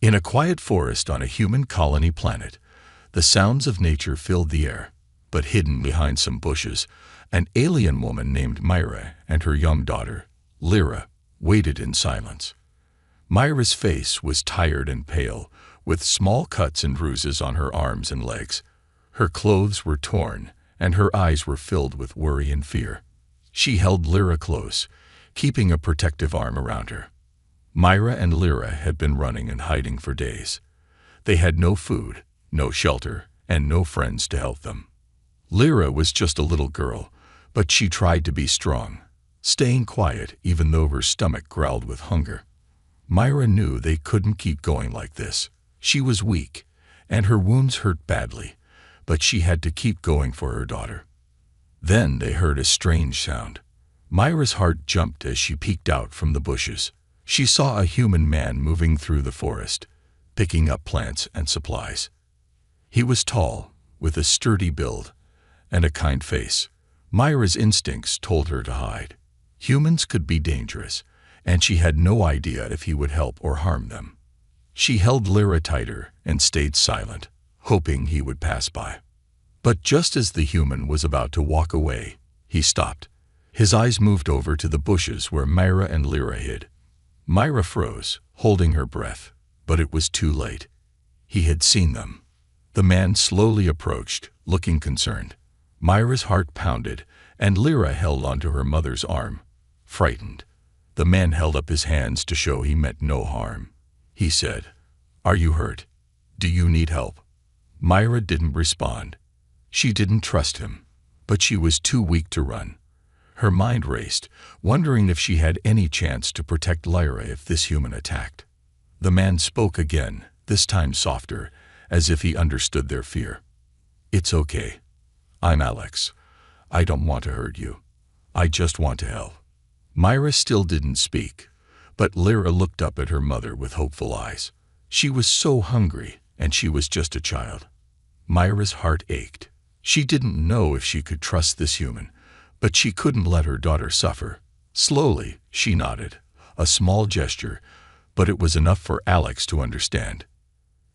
In a quiet forest on a human colony planet, the sounds of nature filled the air, but hidden behind some bushes, an alien woman named Myra and her young daughter, Lyra, waited in silence. Myra's face was tired and pale, with small cuts and bruises on her arms and legs. Her clothes were torn, and her eyes were filled with worry and fear. She held Lyra close, keeping a protective arm around her. Myra and Lyra had been running and hiding for days. They had no food, no shelter, and no friends to help them. Lyra was just a little girl, but she tried to be strong, staying quiet even though her stomach growled with hunger. Myra knew they couldn't keep going like this. She was weak, and her wounds hurt badly, but she had to keep going for her daughter. Then they heard a strange sound. Myra's heart jumped as she peeked out from the bushes. She saw a human man moving through the forest, picking up plants and supplies. He was tall, with a sturdy build, and a kind face. Myra's instincts told her to hide. Humans could be dangerous, and she had no idea if he would help or harm them. She held Lyra tighter and stayed silent, hoping he would pass by. But just as the human was about to walk away, he stopped. His eyes moved over to the bushes where Myra and Lyra hid. Myra froze, holding her breath, but it was too late. He had seen them. The man slowly approached, looking concerned. Myra's heart pounded, and Lyra held onto her mother's arm, frightened. The man held up his hands to show he meant no harm. He said, "Are you hurt? Do you need help?" Myra didn't respond. She didn't trust him, but she was too weak to run. Her mind raced, wondering if she had any chance to protect Lyra if this human attacked. The man spoke again, this time softer, as if he understood their fear. "It's okay. I'm Alex. I don't want to hurt you. I just want to help." Myra still didn't speak, but Lyra looked up at her mother with hopeful eyes. She was so hungry, and she was just a child. Myra's heart ached. She didn't know if she could trust this human, but she couldn't let her daughter suffer. Slowly, she nodded, a small gesture, but it was enough for Alex to understand.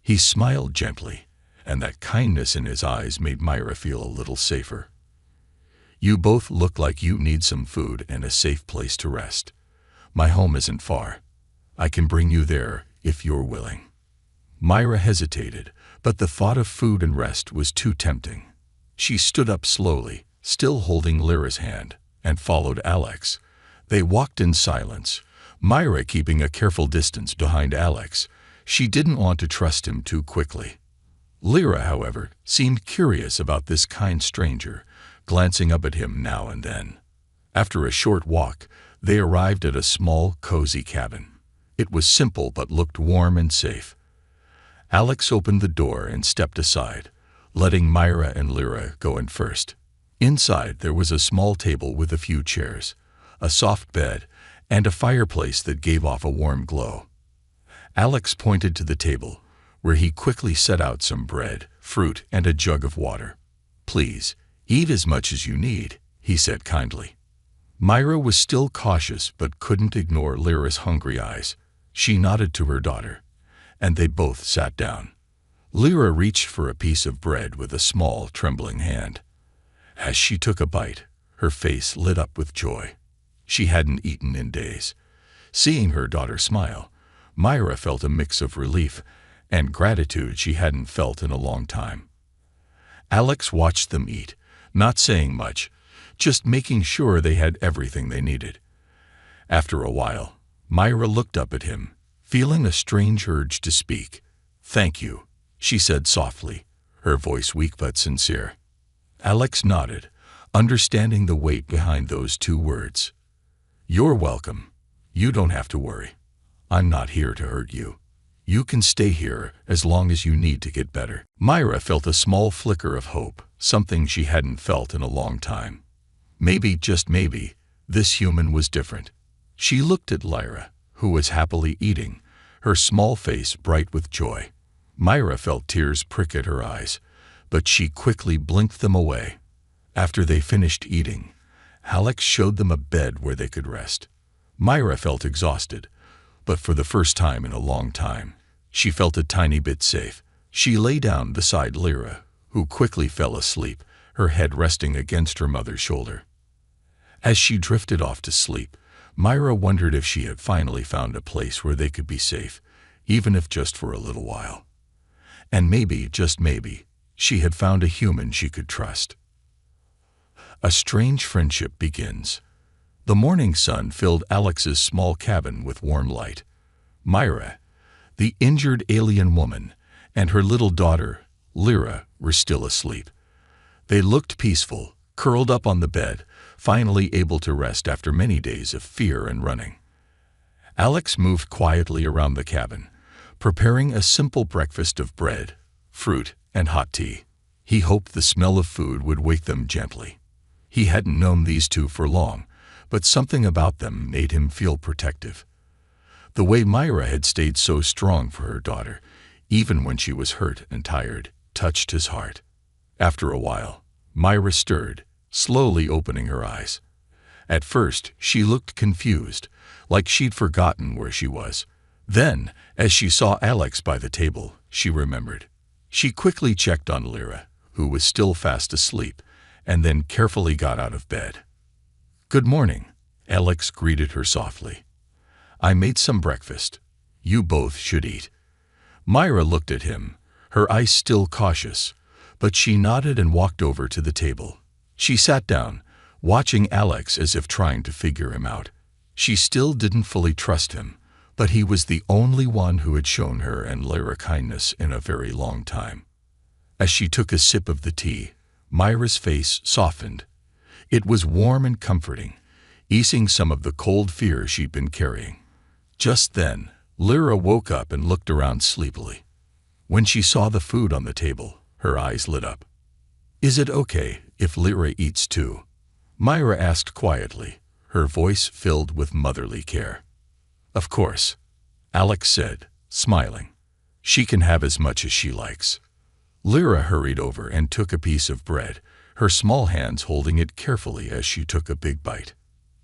He smiled gently, and that kindness in his eyes made Myra feel a little safer. "You both look like you need some food and a safe place to rest. My home isn't far. I can bring you there if you're willing." Myra hesitated, but the thought of food and rest was too tempting. She stood up slowly, still holding Lyra's hand, and followed Alex. They walked in silence, Myra keeping a careful distance behind Alex. She didn't want to trust him too quickly. Lyra, however, seemed curious about this kind stranger, glancing up at him now and then. After a short walk, they arrived at a small, cozy cabin. It was simple but looked warm and safe. Alex opened the door and stepped aside, letting Myra and Lyra go in first. Inside there was a small table with a few chairs, a soft bed, and a fireplace that gave off a warm glow. Alex pointed to the table, where he quickly set out some bread, fruit, and a jug of water. "Please, eat as much as you need," he said kindly. Myra was still cautious but couldn't ignore Lyra's hungry eyes. She nodded to her daughter, and they both sat down. Lyra reached for a piece of bread with a small, trembling hand. As she took a bite, her face lit up with joy. She hadn't eaten in days. Seeing her daughter smile, Myra felt a mix of relief and gratitude she hadn't felt in a long time. Alex watched them eat, not saying much, just making sure they had everything they needed. After a while, Myra looked up at him, feeling a strange urge to speak. "Thank you," she said softly, her voice weak but sincere. Alex nodded, understanding the weight behind those two words. "You're welcome. You don't have to worry. I'm not here to hurt you. You can stay here as long as you need to get better." Myra felt a small flicker of hope, something she hadn't felt in a long time. Maybe, just maybe, this human was different. She looked at Lyra, who was happily eating, her small face bright with joy. Myra felt tears prick at her eyes, but she quickly blinked them away. After they finished eating, Alex showed them a bed where they could rest. Myra felt exhausted, but for the first time in a long time, She felt a tiny bit safe. She lay down beside Lyra, who quickly fell asleep, her head resting against her mother's shoulder. As she drifted off to sleep, Myra wondered if she had finally found a place where they could be safe, even if just for a little while. And maybe, just maybe, she had found a human she could trust. A strange friendship begins. The morning sun filled Alex's small cabin with warm light. Myra, the injured alien woman, and her little daughter, Lyra, were still asleep. They looked peaceful, curled up on the bed, finally able to rest after many days of fear and running. Alex moved quietly around the cabin, preparing a simple breakfast of bread, fruit, and hot tea. He hoped the smell of food would wake them gently. He hadn't known these two for long, but something about them made him feel protective. The way Myra had stayed so strong for her daughter, even when she was hurt and tired, touched his heart. After a while, Myra stirred, slowly opening her eyes. At first, she looked confused, like she'd forgotten where she was. Then, as she saw Alex by the table, she remembered. She quickly checked on Lyra, who was still fast asleep, and then carefully got out of bed. "Good morning," Alex greeted her softly. "I made some breakfast. You both should eat." Myra looked at him, her eyes still cautious, but she nodded and walked over to the table. She sat down, watching Alex as if trying to figure him out. She still didn't fully trust him, but he was the only one who had shown her and Lyra kindness in a very long time. As she took a sip of the tea, Myra's face softened. It was warm and comforting, easing some of the cold fear she'd been carrying. Just then, Lyra woke up and looked around sleepily. When she saw the food on the table, her eyes lit up. "Is it okay if Lyra eats too?" Myra asked quietly, her voice filled with motherly care. "Of course," Alex said, smiling. "She can have as much as she likes." Lyra hurried over and took a piece of bread, her small hands holding it carefully as she took a big bite.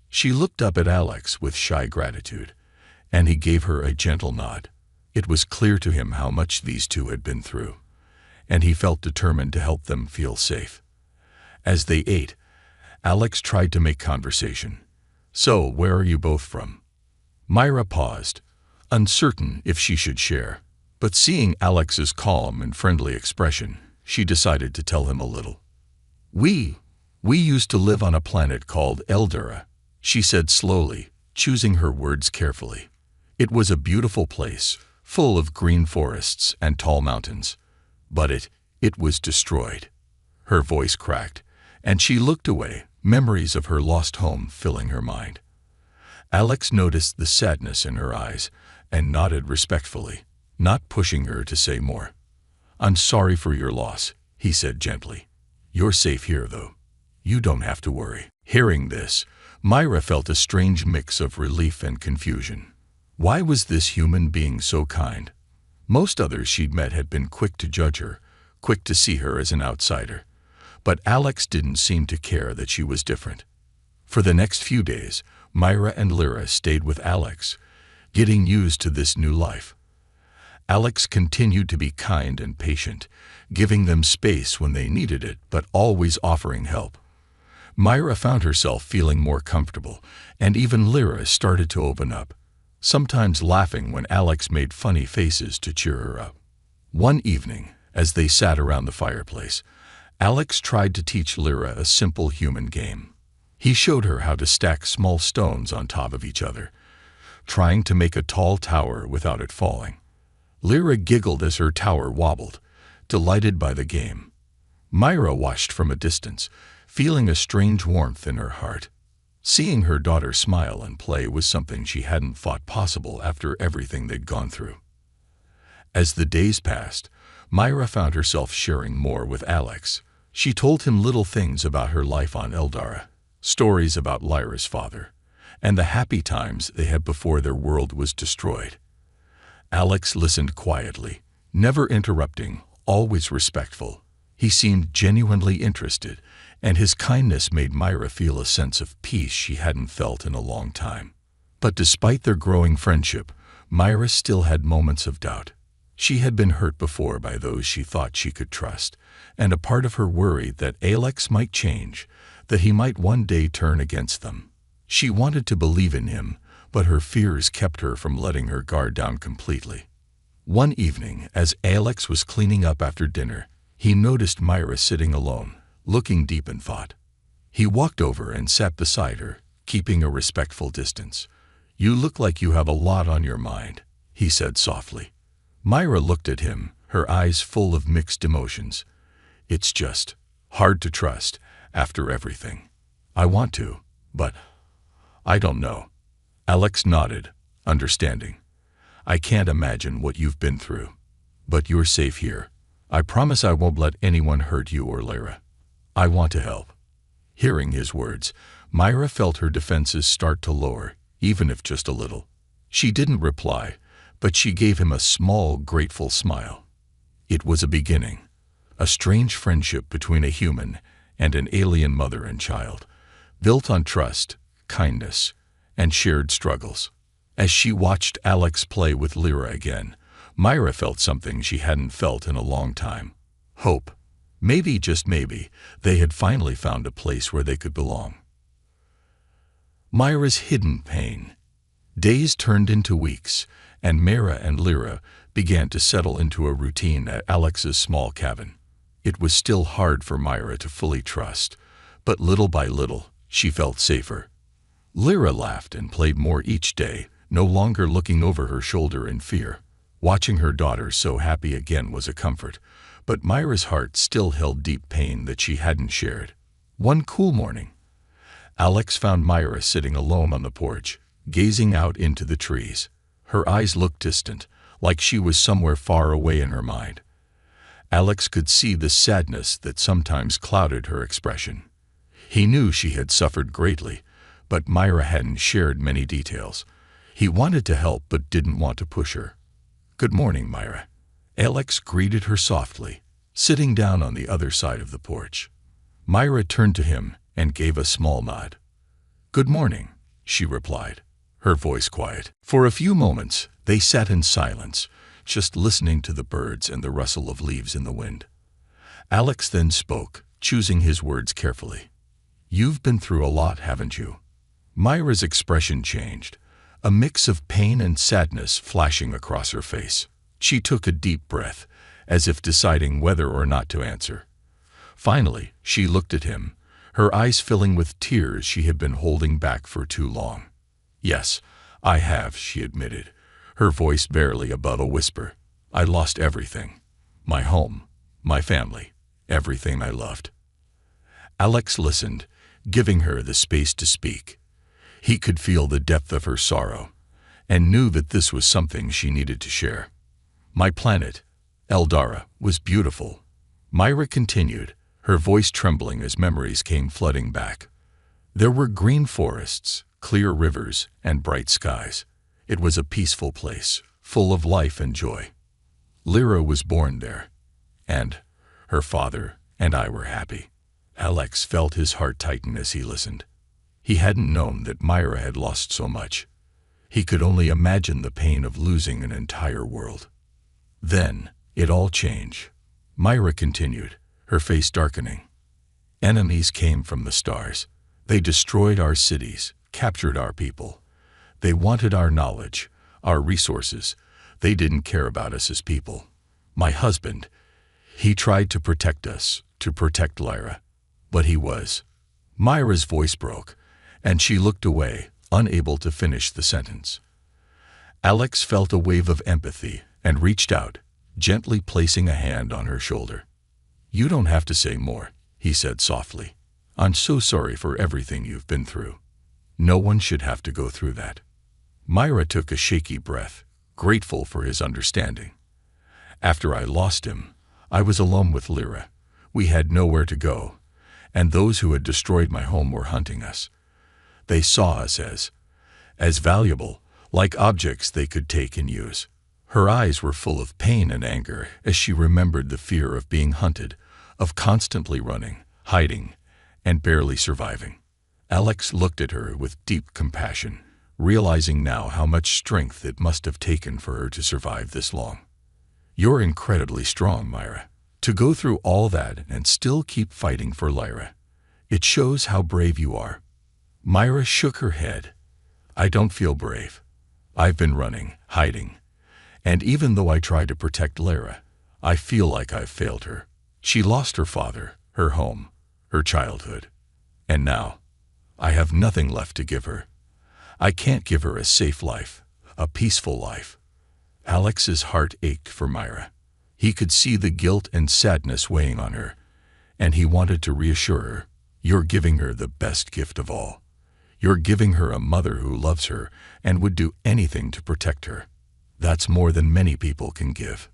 She looked up at Alex with shy gratitude, and he gave her a gentle nod. It was clear to him how much these two had been through, and he felt determined to help them feel safe. As they ate, Alex tried to make conversation. "So, where are you both from?" Myra paused, uncertain if she should share, but seeing Alex's calm and friendly expression, she decided to tell him a little. We used to live on a planet called Eldara," she said slowly, choosing her words carefully. "It was a beautiful place, full of green forests and tall mountains. But it was destroyed." Her voice cracked, and she looked away, memories of her lost home filling her mind. Alex noticed the sadness in her eyes and nodded respectfully, not pushing her to say more. "I'm sorry for your loss," he said gently. "You're safe here, though. You don't have to worry." Hearing this, Myra felt a strange mix of relief and confusion. Why was this human being so kind? Most others she'd met had been quick to judge her, quick to see her as an outsider. But Alex didn't seem to care that she was different. For the next few days, Myra and Lyra stayed with Alex, getting used to this new life. Alex continued to be kind and patient, giving them space when they needed it, but always offering help. Myra found herself feeling more comfortable, and even Lyra started to open up, sometimes laughing when Alex made funny faces to cheer her up. One evening, as they sat around the fireplace, Alex tried to teach Lyra a simple human game. He showed her how to stack small stones on top of each other, trying to make a tall tower without it falling. Lyra giggled as her tower wobbled, delighted by the game. Myra watched from a distance, feeling a strange warmth in her heart. Seeing her daughter smile and play was something she hadn't thought possible after everything they'd gone through. As the days passed, Myra found herself sharing more with Alex. She told him little things about her life on Eldara, stories about Lyra's father, and the happy times they had before their world was destroyed. Alex listened quietly, never interrupting, always respectful. He seemed genuinely interested, and his kindness made Myra feel a sense of peace she hadn't felt in a long time. But despite their growing friendship, Myra still had moments of doubt. She had been hurt before by those she thought she could trust, and a part of her worried that Alex might change, that he might one day turn against them. She wanted to believe in him, but her fears kept her from letting her guard down completely. One evening, as Alex was cleaning up after dinner, he noticed Myra sitting alone, looking deep in thought. He walked over and sat beside her, keeping a respectful distance. "You look like you have a lot on your mind," he said softly. Myra looked at him, her eyes full of mixed emotions. "It's just hard to trust after everything. I want to, but I don't know." Alex nodded, understanding. "I can't imagine what you've been through. But you're safe here. I promise I won't let anyone hurt you or Lyra. I want to help." Hearing his words, Myra felt her defenses start to lower, even if just a little. She didn't reply, but she gave him a small, grateful smile. It was a beginning, a strange friendship between a human and an alien mother and child, built on trust, kindness, and shared struggles. As she watched Alex play with Lyra again, Myra felt something she hadn't felt in a long time. Hope. Maybe, just maybe, they had finally found a place where they could belong. Myra's hidden pain. Days turned into weeks, and Myra and Lyra began to settle into a routine at Alex's small cabin. It was still hard for Myra to fully trust, but little by little, she felt safer. Lyra laughed and played more each day, no longer looking over her shoulder in fear. Watching her daughter so happy again was a comfort, but Myra's heart still held deep pain that she hadn't shared. One cool morning, Alex found Myra sitting alone on the porch, gazing out into the trees. Her eyes looked distant, like she was somewhere far away in her mind. Alex could see the sadness that sometimes clouded her expression. He knew she had suffered greatly, but Myra hadn't shared many details. He wanted to help but didn't want to push her. "Good morning, Myra." Alex greeted her softly, sitting down on the other side of the porch. Myra turned to him and gave a small nod. "Good morning," she replied, her voice quiet. For a few moments, they sat in silence, just listening to the birds and the rustle of leaves in the wind. Alex then spoke, choosing his words carefully. "You've been through a lot, haven't you?" Myra's expression changed, a mix of pain and sadness flashing across her face. She took a deep breath, as if deciding whether or not to answer. Finally, she looked at him, her eyes filling with tears she had been holding back for too long. "Yes, I have," she admitted, her voice barely above a whisper. "I lost everything. My home, my family, everything I loved." Alex listened, giving her the space to speak. He could feel the depth of her sorrow, and knew that this was something she needed to share. "My planet, Eldara, was beautiful," Myra continued, her voice trembling as memories came flooding back. "There were green forests, clear rivers, and bright skies. It was a peaceful place, full of life and joy. Lyra was born there, and her father and I were happy." Alex felt his heart tighten as he listened. He hadn't known that Myra had lost so much. He could only imagine the pain of losing an entire world. Then, it all changed. Myra continued, her face darkening. "Enemies came from the stars. They destroyed our cities, captured our people. They wanted our knowledge, our resources. They didn't care about us as people. My husband, he tried to protect us, to protect Lyra. But he was..." Myra's voice broke, and she looked away, unable to finish the sentence. Alex felt a wave of empathy and reached out, gently placing a hand on her shoulder. "You don't have to say more," he said softly. "I'm so sorry for everything you've been through. No one should have to go through that." Myra took a shaky breath, grateful for his understanding. "After I lost him, I was alone with Lyra. We had nowhere to go, and those who had destroyed my home were hunting us. They saw us as valuable, like objects they could take and use." Her eyes were full of pain and anger as she remembered the fear of being hunted, of constantly running, hiding, and barely surviving. Alex looked at her with deep compassion, realizing now how much strength it must have taken for her to survive this long. You're incredibly strong, Myra. To go through all that and still keep fighting for Lyra. It shows how brave you are." Myra shook her head. "I don't feel brave. I've been running, hiding. And even though I try to protect Lyra, I feel like I've failed her. She lost her father, her home, her childhood. And now, I have nothing left to give her. I can't give her a safe life, a peaceful life." Alex's heart ached for Myra. He could see the guilt and sadness weighing on her, and he wanted to reassure her. "You're giving her the best gift of all. You're giving her a mother who loves her and would do anything to protect her. That's more than many people can give."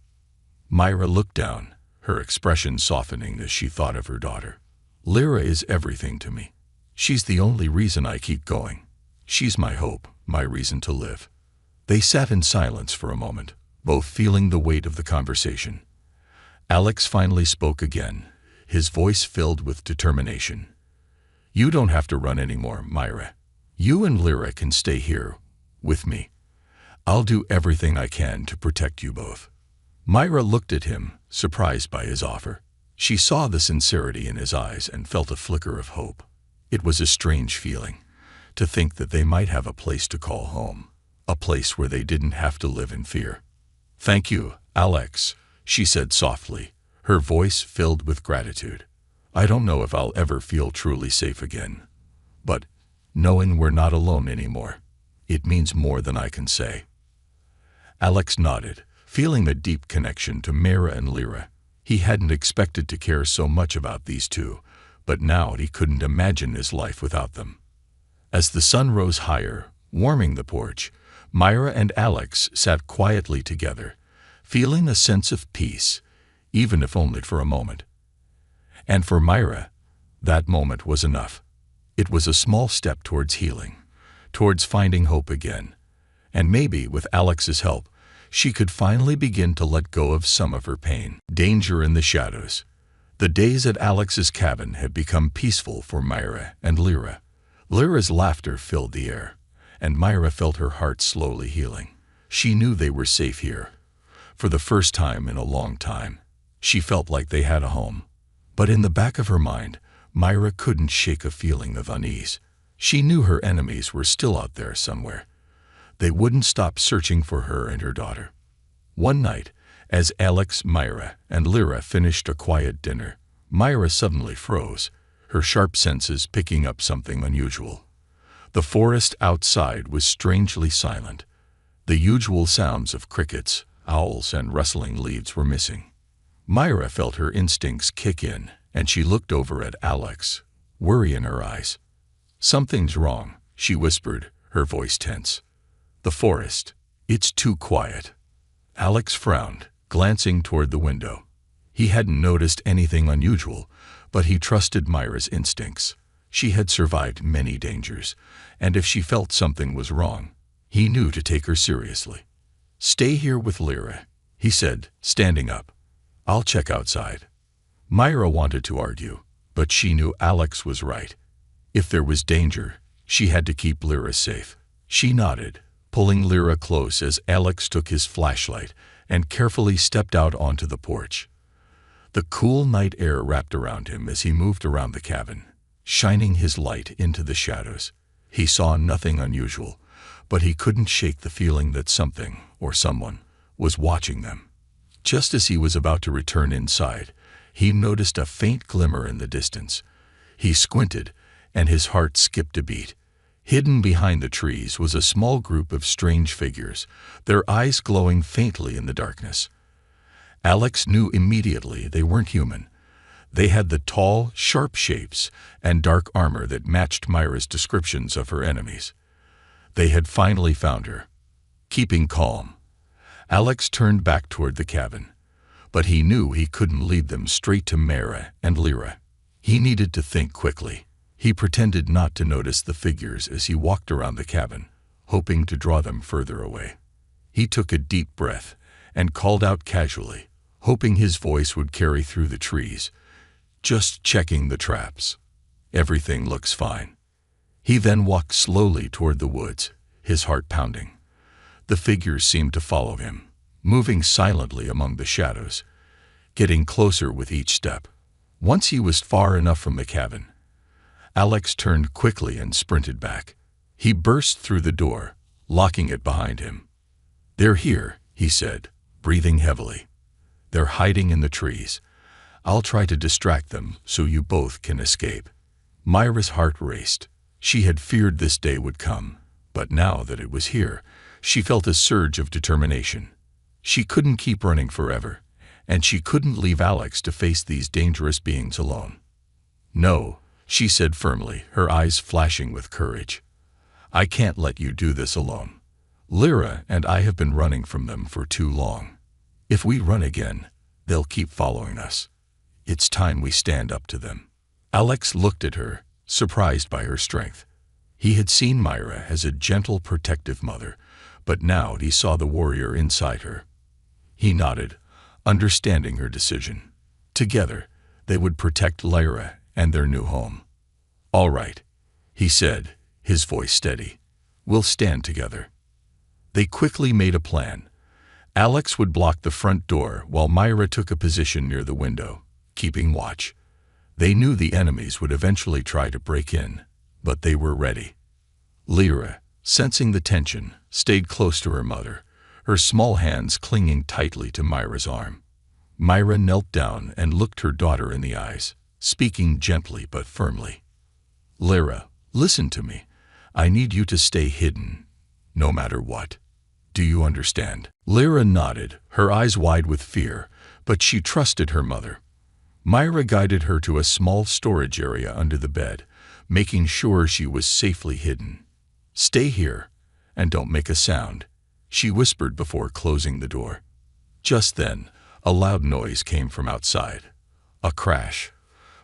Myra looked down, her expression softening as she thought of her daughter. "Lyra is everything to me. She's the only reason I keep going. She's my hope, my reason to live." They sat in silence for a moment, both feeling the weight of the conversation. Alex finally spoke again, his voice filled with determination. "You don't have to run anymore, Myra. You and Lyra can stay here, with me. I'll do everything I can to protect you both." Myra looked at him, surprised by his offer. She saw the sincerity in his eyes and felt a flicker of hope. It was a strange feeling, to think that they might have a place to call home, a place where they didn't have to live in fear. "Thank you, Alex," she said softly, her voice filled with gratitude. "I don't know if I'll ever feel truly safe again. But knowing we're not alone anymore, it means more than I can say." Alex nodded, feeling a deep connection to Myra and Lyra. He hadn't expected to care so much about these two, but now he couldn't imagine his life without them. As the sun rose higher, warming the porch, Myra and Alex sat quietly together, feeling a sense of peace, even if only for a moment. And for Myra, that moment was enough. It was a small step towards healing, towards finding hope again. And maybe, with Alex's help, she could finally begin to let go of some of her pain. Danger in the shadows. The days at Alex's cabin had become peaceful for Myra and Lyra. Lyra's laughter filled the air, and Myra felt her heart slowly healing. She knew they were safe here. For the first time in a long time, she felt like they had a home. But in the back of her mind, Myra couldn't shake a feeling of unease. She knew her enemies were still out there somewhere. They wouldn't stop searching for her and her daughter. One night, as Alex, Myra, and Lyra finished a quiet dinner, Myra suddenly froze, her sharp senses picking up something unusual. The forest outside was strangely silent. The usual sounds of crickets, owls, and rustling leaves were missing. Myra felt her instincts kick in, and she looked over at Alex, worry in her eyes. "Something's wrong," she whispered, her voice tense. "The forest. It's too quiet." Alex frowned, glancing toward the window. He hadn't noticed anything unusual, but he trusted Myra's instincts. She had survived many dangers, and if she felt something was wrong, he knew to take her seriously. "Stay here with Lyra," he said, standing up. "I'll check outside." Myra wanted to argue, but she knew Alex was right. If there was danger, she had to keep Lyra safe. She nodded, pulling Lyra close as Alex took his flashlight and carefully stepped out onto the porch. The cool night air wrapped around him as he moved around the cabin, shining his light into the shadows. He saw nothing unusual, but he couldn't shake the feeling that something, or someone, was watching them. Just as he was about to return inside, he noticed a faint glimmer in the distance. He squinted, and his heart skipped a beat. Hidden behind the trees was a small group of strange figures, their eyes glowing faintly in the darkness. Alex knew immediately they weren't human. They had the tall, sharp shapes and dark armor that matched Myra's descriptions of her enemies. They had finally found her. Keeping calm, Alex turned back toward the cabin, but he knew he couldn't lead them straight to Myra and Lyra. He needed to think quickly. He pretended not to notice the figures as he walked around the cabin, hoping to draw them further away. He took a deep breath and called out casually, hoping his voice would carry through the trees. "Just checking the traps. Everything looks fine." He then walked slowly toward the woods, his heart pounding. The figures seemed to follow him, moving silently among the shadows, getting closer with each step. Once he was far enough from the cabin, Alex turned quickly and sprinted back. He burst through the door, locking it behind him. "They're here," he said, breathing heavily. "They're hiding in the trees. I'll try to distract them so you both can escape." Myra's heart raced. She had feared this day would come, but now that it was here, she felt a surge of determination. She couldn't keep running forever, and she couldn't leave Alex to face these dangerous beings alone. "No," she said firmly, her eyes flashing with courage. "I can't let you do this alone. Lyra and I have been running from them for too long. If we run again, they'll keep following us. It's time we stand up to them." Alex looked at her, surprised by her strength. He had seen Myra as a gentle, protective mother, but now he saw the warrior inside her. He nodded, understanding her decision. Together, they would protect Lyra and their new home. "All right," he said, his voice steady. "We'll stand together." They quickly made a plan. Alex would block the front door while Myra took a position near the window, keeping watch. They knew the enemies would eventually try to break in, but they were ready. Lyra, sensing the tension, stayed close to her mother, her small hands clinging tightly to Myra's arm. Myra knelt down and looked her daughter in the eyes, speaking gently but firmly. "Lyra, listen to me. I need you to stay hidden, no matter what. Do you understand?" Lyra nodded, her eyes wide with fear, but she trusted her mother. Myra guided her to a small storage area under the bed, making sure she was safely hidden. "Stay here, and don't make a sound," she whispered before closing the door. Just then, a loud noise came from outside. A crash,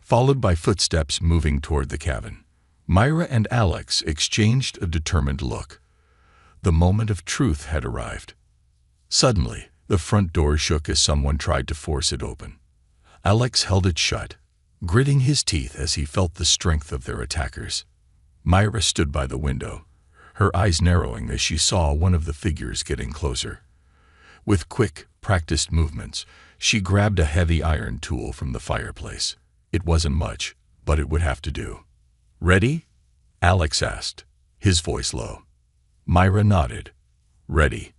followed by footsteps moving toward the cabin. Myra and Alex exchanged a determined look. The moment of truth had arrived. Suddenly, the front door shook as someone tried to force it open. Alex held it shut, gritting his teeth as he felt the strength of their attackers. Myra stood by the window, her eyes narrowing as she saw one of the figures getting closer. With quick, practiced movements, she grabbed a heavy iron tool from the fireplace. It wasn't much, but it would have to do. "Ready?" Alex asked, his voice low. Myra nodded. "Ready."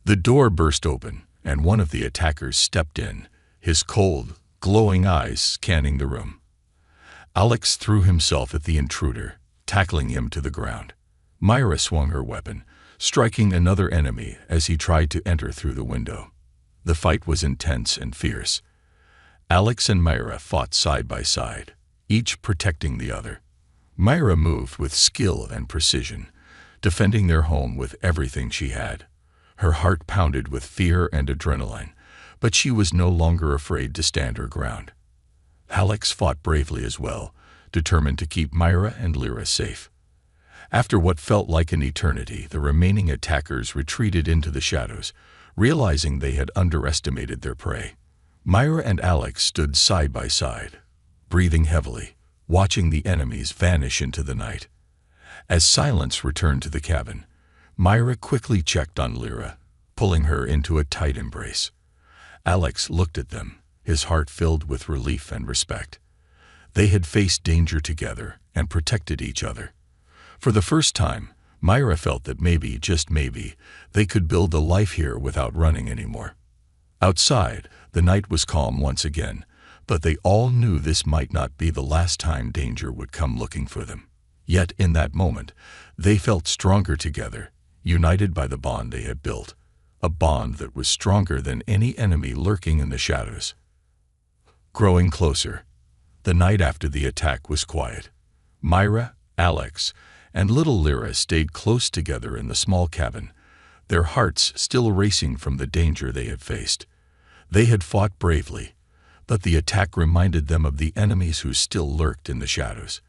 The door burst open, and one of the attackers stepped in, his cold, glowing eyes scanning the room. Alex threw himself at the intruder, tackling him to the ground. Myra swung her weapon, striking another enemy as he tried to enter through the window. The fight was intense and fierce. Alex and Myra fought side by side, each protecting the other. Myra moved with skill and precision, defending their home with everything she had. Her heart pounded with fear and adrenaline, but she was no longer afraid to stand her ground. Alex fought bravely as well, determined to keep Myra and Lyra safe. After what felt like an eternity, the remaining attackers retreated into the shadows, realizing they had underestimated their prey. Myra and Alex stood side by side, breathing heavily, watching the enemies vanish into the night. As silence returned to the cabin, Myra quickly checked on Lyra, pulling her into a tight embrace. Alex looked at them, his heart filled with relief and respect. They had faced danger together and protected each other. For the first time, Myra felt that maybe, just maybe, they could build a life here without running anymore. Outside, the night was calm once again, but they all knew this might not be the last time danger would come looking for them. Yet in that moment, they felt stronger together, united by the bond they had built, a bond that was stronger than any enemy lurking in the shadows. Growing closer, the night after the attack was quiet. Myra, Alex, and little Lyra stayed close together in the small cabin, their hearts still racing from the danger they had faced. They had fought bravely, but the attack reminded them of the enemies who still lurked in the shadows.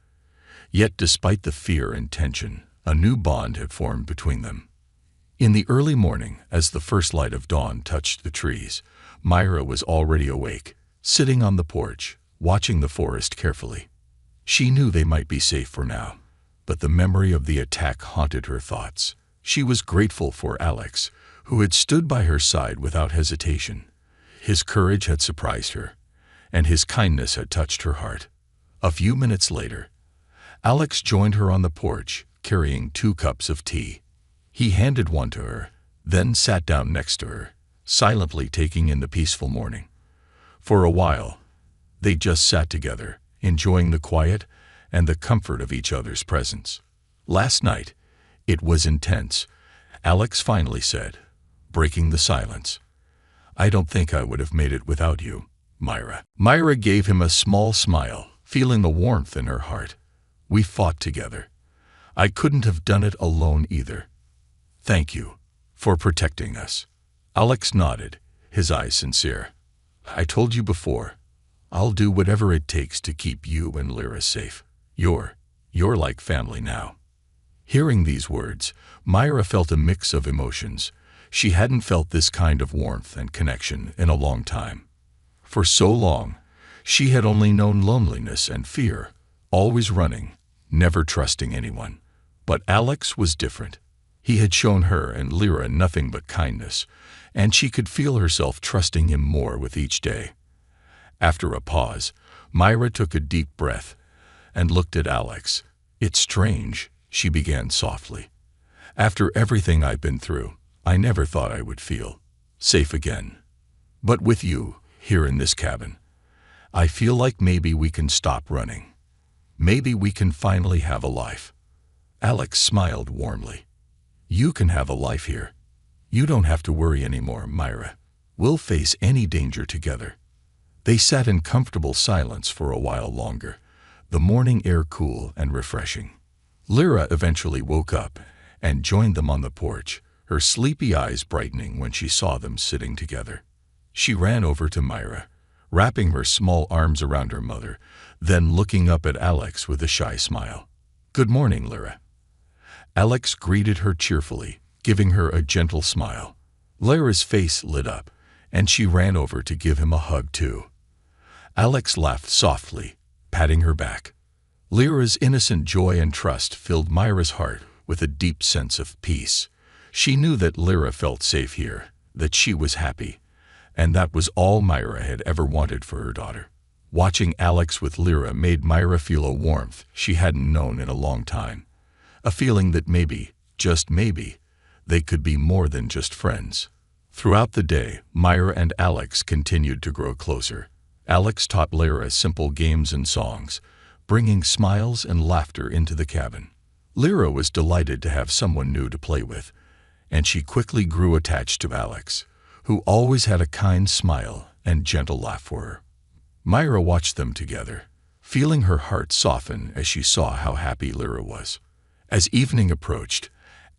Yet despite the fear and tension, a new bond had formed between them. In the early morning, as the first light of dawn touched the trees, Myra was already awake, sitting on the porch, watching the forest carefully. She knew they might be safe for now, but the memory of the attack haunted her thoughts. She was grateful for Alex, who had stood by her side without hesitation. His courage had surprised her, and his kindness had touched her heart. A few minutes later, Alex joined her on the porch, carrying 2 cups of tea. He handed one to her, then sat down next to her, silently taking in the peaceful morning. For a while, they just sat together, enjoying the quiet and the comfort of each other's presence. Last night, it was intense, Alex finally said, breaking the silence. "I don't think I would have made it without you, Myra." Myra gave him a small smile, feeling the warmth in her heart. "We fought together. I couldn't have done it alone either. Thank you for protecting us." Alex nodded, his eyes sincere. "I told you before, I'll do whatever it takes to keep you and Lyra safe. You're like family now." Hearing these words, Myra felt a mix of emotions. She hadn't felt this kind of warmth and connection in a long time. For so long, she had only known loneliness and fear, always running, never trusting anyone. But Alex was different. He had shown her and Lyra nothing but kindness, and she could feel herself trusting him more with each day. After a pause, Myra took a deep breath and looked at Alex. "It's strange," she began softly. "After everything I've been through, I never thought I would feel safe again. But with you, here in this cabin, I feel like maybe we can stop running. Maybe we can finally have a life." Alex smiled warmly. "You can have a life here. You don't have to worry anymore, Myra. We'll face any danger together." They sat in comfortable silence for a while longer, the morning air cool and refreshing. Lyra eventually woke up and joined them on the porch, her sleepy eyes brightening when she saw them sitting together. She ran over to Myra, wrapping her small arms around her mother, then looking up at Alex with a shy smile. "Good morning, Lyra." Alex greeted her cheerfully, giving her a gentle smile. Lyra's face lit up, and she ran over to give him a hug too. Alex laughed softly, patting her back. Lyra's innocent joy and trust filled Myra's heart with a deep sense of peace. She knew that Lyra felt safe here, that she was happy, and that was all Myra had ever wanted for her daughter. Watching Alex with Lyra made Myra feel a warmth she hadn't known in a long time, a feeling that maybe, just maybe, they could be more than just friends. Throughout the day, Myra and Alex continued to grow closer. Alex taught Lyra simple games and songs, bringing smiles and laughter into the cabin. Lyra was delighted to have someone new to play with, and she quickly grew attached to Alex, who always had a kind smile and gentle laugh for her. Myra watched them together, feeling her heart soften as she saw how happy Lyra was. As evening approached,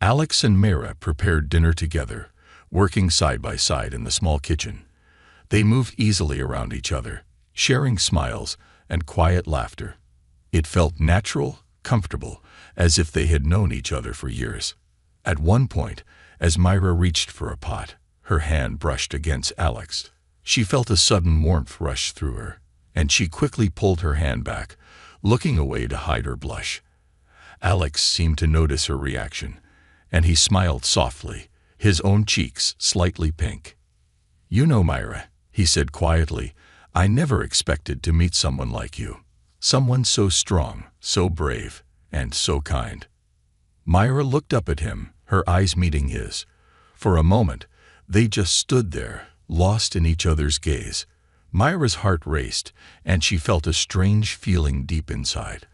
Alex and Myra prepared dinner together, working side by side in the small kitchen. They moved easily around each other, sharing smiles and quiet laughter. It felt natural, comfortable, as if they had known each other for years. At one point, as Myra reached for a pot, her hand brushed against Alex. She felt a sudden warmth rush through her, and she quickly pulled her hand back, looking away to hide her blush. Alex seemed to notice her reaction, and he smiled softly, his own cheeks slightly pink. "You know, Myra," he said quietly, "I never expected to meet someone like you. Someone so strong, so brave, and so kind." Myra looked up at him, her eyes meeting his. For a moment, they just stood there, lost in each other's gaze. Myra's heart raced, and she felt a strange feeling deep inside,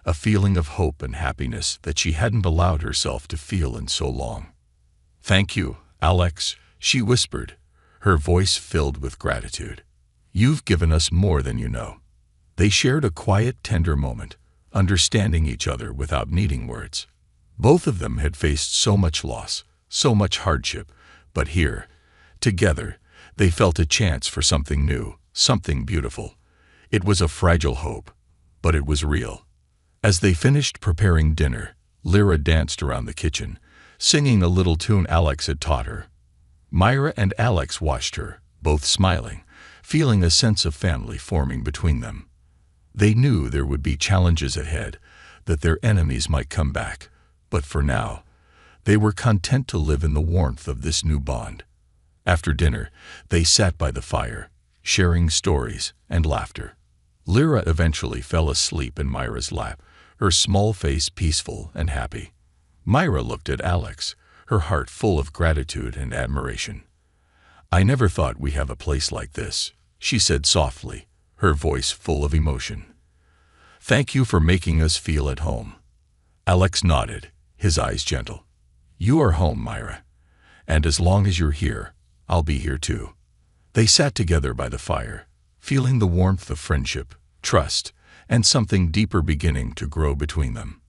a feeling of hope and happiness that she hadn't allowed herself to feel in so long. "Thank you, Alex," she whispered, her voice filled with gratitude. "You've given us more than you know." They shared a quiet, tender moment, understanding each other without needing words. Both of them had faced so much loss, so much hardship, but here, together, they felt a chance for something new, something beautiful. It was a fragile hope, but it was real. As they finished preparing dinner, Lyra danced around the kitchen, singing a little tune Alex had taught her. Myra and Alex watched her, both smiling, feeling a sense of family forming between them. They knew there would be challenges ahead, that their enemies might come back, but for now, They were content to live in the warmth of this new bond. After dinner, they sat by the fire, sharing stories and laughter. Lyra eventually fell asleep in Myra's lap, her small face peaceful and happy. Myra looked at Alex, her heart full of gratitude and admiration. "I never thought we have a place like this," she said softly, her voice full of emotion. "Thank you for making us feel at home." Alex nodded, his eyes gentle. "You are home, Myra. And as long as you're here, I'll be here too." They sat together by the fire, feeling the warmth of friendship, trust, and something deeper beginning to grow between them.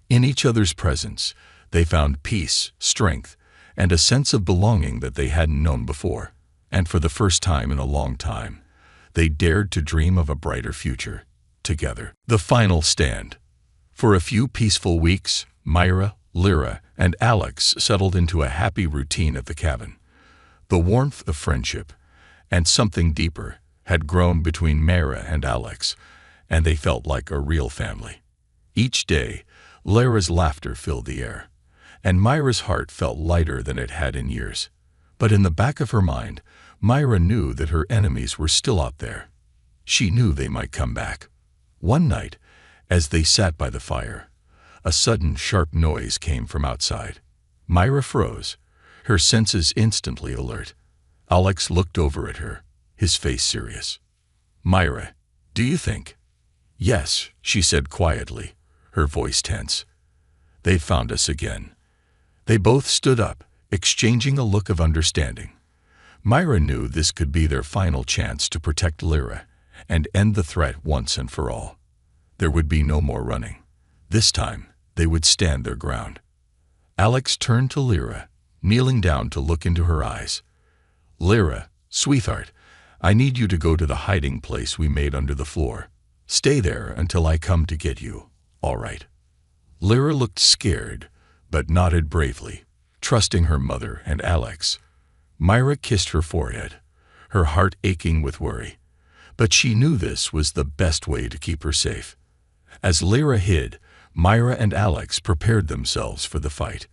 In each other's presence, they found peace, strength, and a sense of belonging that they hadn't known before. And for the first time in a long time, they dared to dream of a brighter future, together. The final stand. For a few peaceful weeks, Myra, Lyra, and Alex settled into a happy routine at the cabin. The warmth of friendship, and something deeper, had grown between Myra and Alex, and they felt like a real family. Each day, Lyra's laughter filled the air, and Myra's heart felt lighter than it had in years. But in the back of her mind, Myra knew that her enemies were still out there. She knew they might come back. One night, as they sat by the fire, a sudden sharp noise came from outside. Myra froze, her senses instantly alert. Alex looked over at her, his face serious. "Myra, do you think?" "Yes," she said quietly, her voice tense. "They found us again." They both stood up, exchanging a look of understanding. Myra knew this could be their final chance to protect Lyra and end the threat once and for all. There would be no more running. This time, they would stand their ground. Alex turned to Lyra, kneeling down to look into her eyes. "Lyra, sweetheart, I need you to go to the hiding place we made under the floor. Stay there until I come to get you, all right?" Lyra looked scared, but nodded bravely, trusting her mother and Alex. Myra kissed her forehead, her heart aching with worry. But she knew this was the best way to keep her safe. As Lyra hid, Myra and Alex prepared themselves for the fight.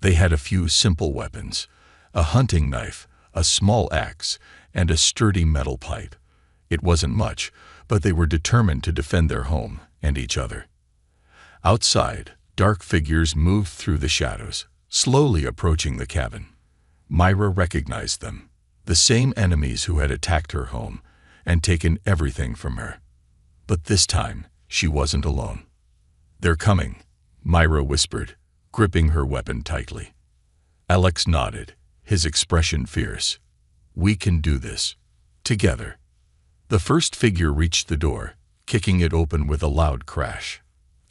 They had a few simple weapons, a hunting knife, a small axe, and a sturdy metal pipe. It wasn't much, but they were determined to defend their home and each other. Outside, dark figures moved through the shadows, slowly approaching the cabin. Myra recognized them, the same enemies who had attacked her home and taken everything from her. But this time, she wasn't alone. "They're coming," Myra whispered, gripping her weapon tightly. Alex nodded, his expression fierce. "We can do this. Together." The first figure reached the door, kicking it open with a loud crash.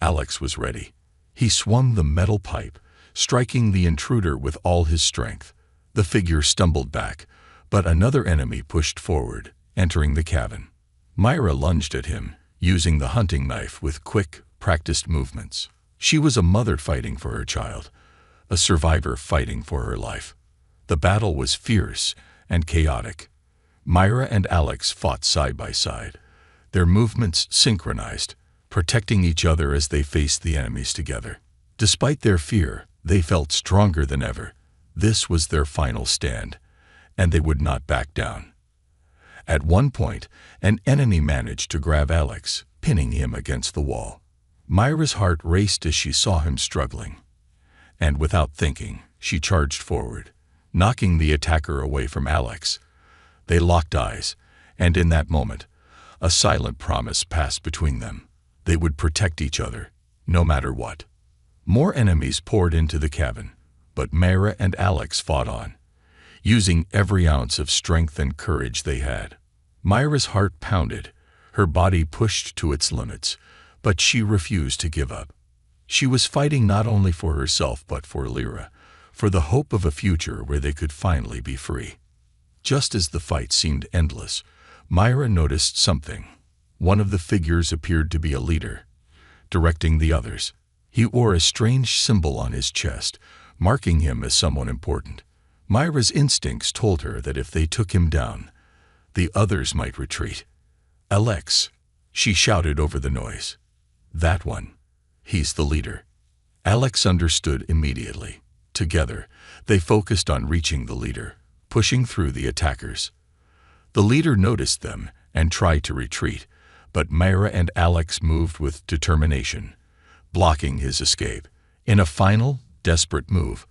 Alex was ready. He swung the metal pipe, striking the intruder with all his strength. The figure stumbled back, but another enemy pushed forward, entering the cabin. Myra lunged at him, using the hunting knife with quick, practiced movements. She was a mother fighting for her child, a survivor fighting for her life. The battle was fierce and chaotic. Myra and Alex fought side by side, their movements synchronized, protecting each other as they faced the enemies together. Despite their fear, they felt stronger than ever. This was their final stand, and they would not back down. At one point, an enemy managed to grab Alex, pinning him against the wall. Myra's heart raced as she saw him struggling. And without thinking, she charged forward, knocking the attacker away from Alex. They locked eyes, and in that moment, a silent promise passed between them. They would protect each other, no matter what. More enemies poured into the cabin, but Myra and Alex fought on, using every ounce of strength and courage they had. Myra's heart pounded, her body pushed to its limits, but she refused to give up. She was fighting not only for herself but for Lyra, for the hope of a future where they could finally be free. Just as the fight seemed endless, Myra noticed something. One of the figures appeared to be a leader, directing the others. He wore a strange symbol on his chest, marking him as someone important. Myra's instincts told her that if they took him down, the others might retreat. "Alex," she shouted over the noise. "That one. He's the leader." Alex understood immediately. Together, they focused on reaching the leader, pushing through the attackers. The leader noticed them and tried to retreat, but Myra and Alex moved with determination, blocking his escape. In a final, desperate move,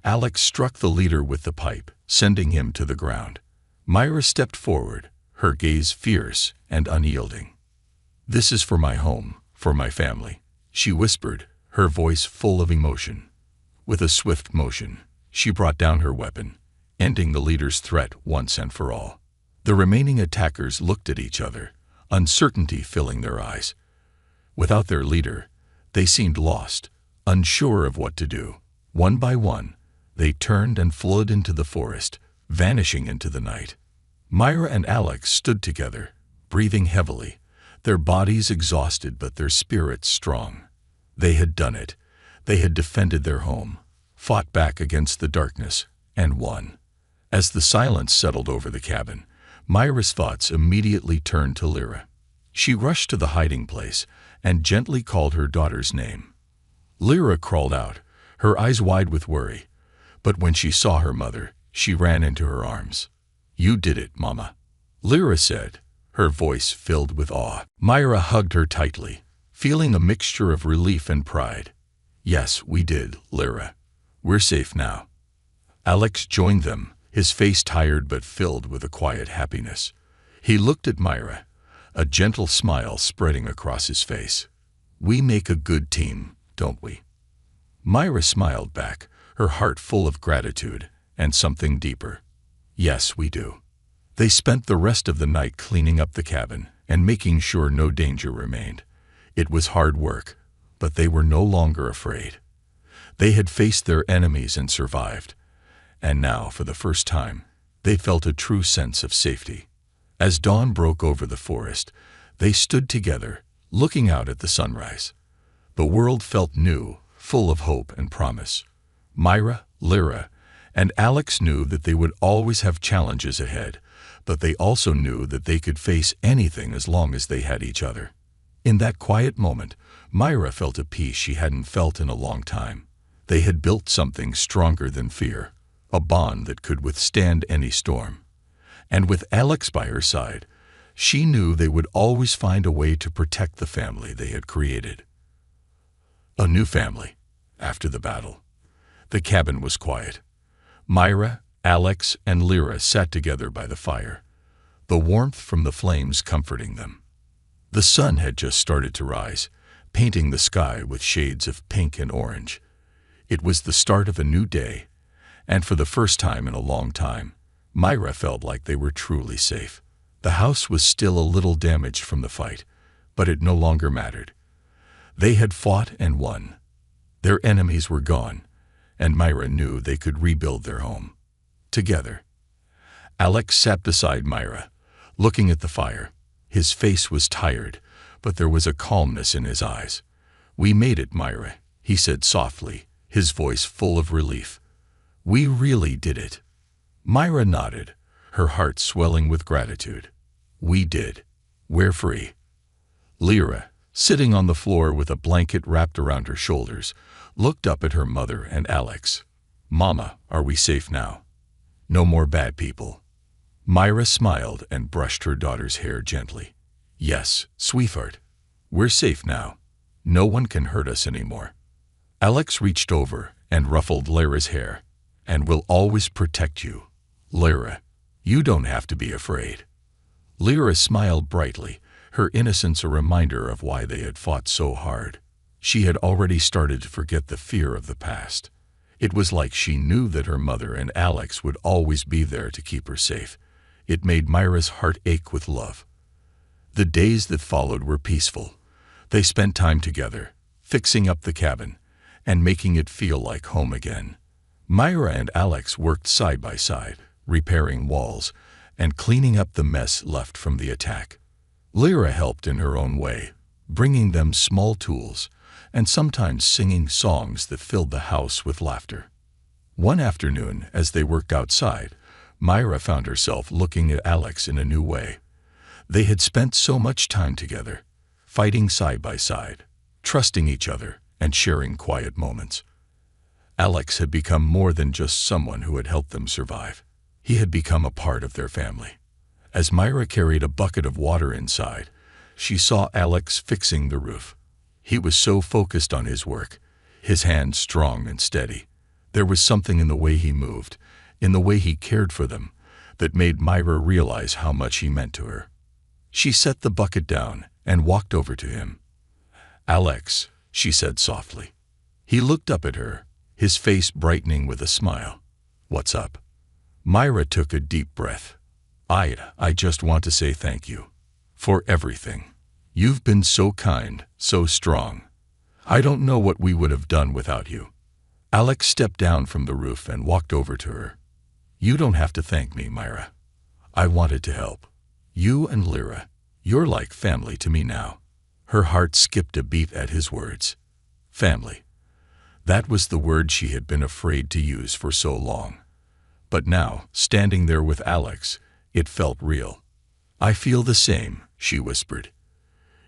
Alex struck the leader with the pipe, sending him to the ground. Myra stepped forward, her gaze fierce and unyielding. "This is for my home, for my family," she whispered, her voice full of emotion. With a swift motion, she brought down her weapon, ending the leader's threat once and for all. The remaining attackers looked at each other, uncertainty filling their eyes. Without their leader, they seemed lost, unsure of what to do. One by one, they turned and fled into the forest, vanishing into the night. Myra and Alex stood together, breathing heavily, their bodies exhausted but their spirits strong. They had done it. They had defended their home, fought back against the darkness, and won. As the silence settled over the cabin, Myra's thoughts immediately turned to Lyra. She rushed to the hiding place and gently called her daughter's name. Lyra crawled out, her eyes wide with worry, but when she saw her mother, she ran into her arms. "You did it, Mama," Lyra said, her voice filled with awe. Myra hugged her tightly, feeling a mixture of relief and pride. "Yes, we did, Lyra. We're safe now." Alex joined them, his face tired but filled with a quiet happiness. He looked at Myra, a gentle smile spreading across his face. "We make a good team, don't we?" Myra smiled back, her heart full of gratitude and something deeper. "Yes, we do." They spent the rest of the night cleaning up the cabin and making sure no danger remained. It was hard work, but they were no longer afraid. They had faced their enemies and survived, and now, for the first time, they felt a true sense of safety. As dawn broke over the forest, they stood together, looking out at the sunrise. The world felt new, full of hope and promise. Myra, Lyra, and Alex knew that they would always have challenges ahead, but they also knew that they could face anything as long as they had each other. In that quiet moment, Myra felt a peace she hadn't felt in a long time. They had built something stronger than fear, a bond that could withstand any storm. And with Alex by her side, she knew they would always find a way to protect the family they had created. A new family, after the battle. The cabin was quiet. Myra, Alex, and Lyra sat together by the fire, the warmth from the flames comforting them. The sun had just started to rise, painting the sky with shades of pink and orange. It was the start of a new day, and for the first time in a long time, Myra felt like they were truly safe. The house was still a little damaged from the fight, but it no longer mattered. They had fought and won. Their enemies were gone, and Myra knew they could rebuild their home. Together. Alex sat beside Myra, looking at the fire. His face was tired, but there was a calmness in his eyes. "We made it, Myra," he said softly, his voice full of relief. "We really did it." Myra nodded, her heart swelling with gratitude. "We did. We're free." Lyra, sitting on the floor with a blanket wrapped around her shoulders, looked up at her mother and Alex. "Mama, are we safe now? No more bad people?" Myra smiled and brushed her daughter's hair gently. "Yes, sweetheart. We're safe now. No one can hurt us anymore." Alex reached over and ruffled Lyra's hair. "And we'll always protect you. Lyra, you don't have to be afraid." Lyra smiled brightly, her innocence a reminder of why they had fought so hard. She had already started to forget the fear of the past. It was like she knew that her mother and Alex would always be there to keep her safe. It made Myra's heart ache with love. The days that followed were peaceful. They spent time together, fixing up the cabin and making it feel like home again. Myra and Alex worked side by side, repairing walls and cleaning up the mess left from the attack. Lyra helped in her own way, bringing them small tools and sometimes singing songs that filled the house with laughter. One afternoon, as they worked outside, Myra found herself looking at Alex in a new way. They had spent so much time together, fighting side by side, trusting each other, and sharing quiet moments. Alex had become more than just someone who had helped them survive. He had become a part of their family. As Myra carried a bucket of water inside, she saw Alex fixing the roof. He was so focused on his work, his hands strong and steady. There was something in the way he moved, in the way he cared for them, that made Myra realize how much he meant to her. She set the bucket down and walked over to him. "Alex," she said softly. He looked up at her, his face brightening with a smile. "What's up?" Myra took a deep breath. I just want to say thank you. For everything. You've been so kind, so strong. I don't know what we would have done without you." Alex stepped down from the roof and walked over to her. "You don't have to thank me, Myra. I wanted to help. You and Lyra, you're like family to me now." Her heart skipped a beat at his words. Family. That was the word she had been afraid to use for so long. But now, standing there with Alex, it felt real. "I feel the same," she whispered.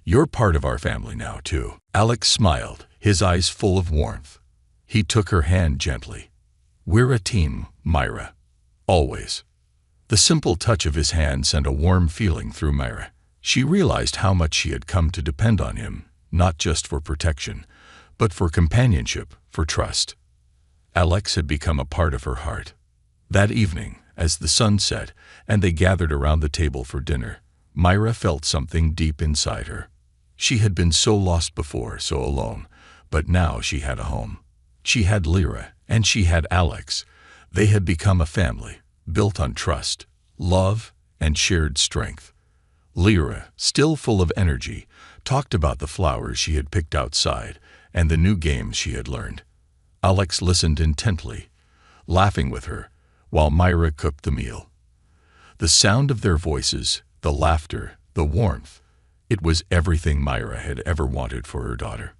"You're part of our family now, too." Alex smiled, his eyes full of warmth. He took her hand gently. "We're a team, Myra. Always." The simple touch of his hand sent a warm feeling through Myra. She realized how much she had come to depend on him, not just for protection, but for companionship, for trust. Alex had become a part of her heart. That evening, as the sun set and they gathered around the table for dinner, Myra felt something deep inside her. She had been so lost before, so alone, but now she had a home. She had Lyra, and she had Alex. They had become a family, built on trust, love, and shared strength. Lyra, still full of energy, talked about the flowers she had picked outside and the new games she had learned. Alex listened intently, laughing with her, while Myra cooked the meal. The sound of their voices, the laughter, the warmth, it was everything Myra had ever wanted for her daughter.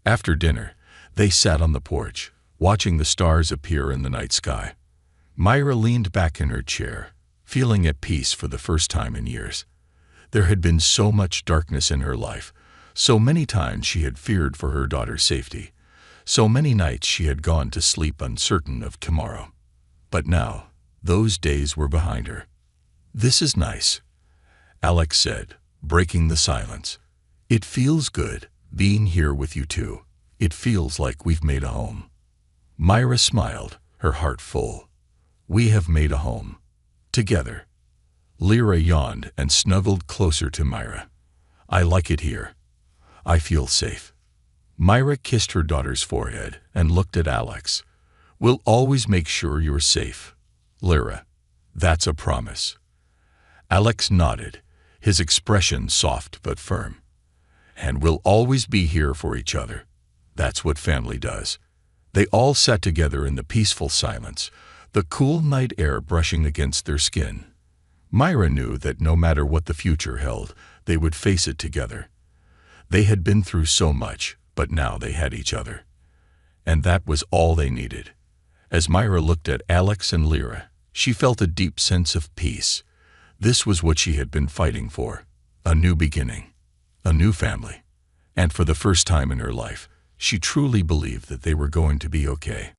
After dinner, they sat on the porch, watching the stars appear in the night sky. Myra leaned back in her chair, feeling at peace for the first time in years. There had been so much darkness in her life, so many times she had feared for her daughter's safety, so many nights she had gone to sleep uncertain of tomorrow. But now, those days were behind her. "This is nice," Alex said, breaking the silence. "It feels good, being here with you two. It feels like we've made a home." Myra smiled, her heart full. "We have made a home. Together." Lyra yawned and snuggled closer to Myra. "I like it here. I feel safe." Myra kissed her daughter's forehead and looked at Alex. "We'll always make sure you're safe, Lyra. That's a promise." Alex nodded, his expression soft but firm. "And we'll always be here for each other. That's what family does." They all sat together in the peaceful silence, the cool night air brushing against their skin. Myra knew that no matter what the future held, they would face it together. They had been through so much, but now they had each other. And that was all they needed. As Myra looked at Alex and Lyra, she felt a deep sense of peace. This was what she had been fighting for, a new beginning, a new family. And for the first time in her life, she truly believed that they were going to be okay.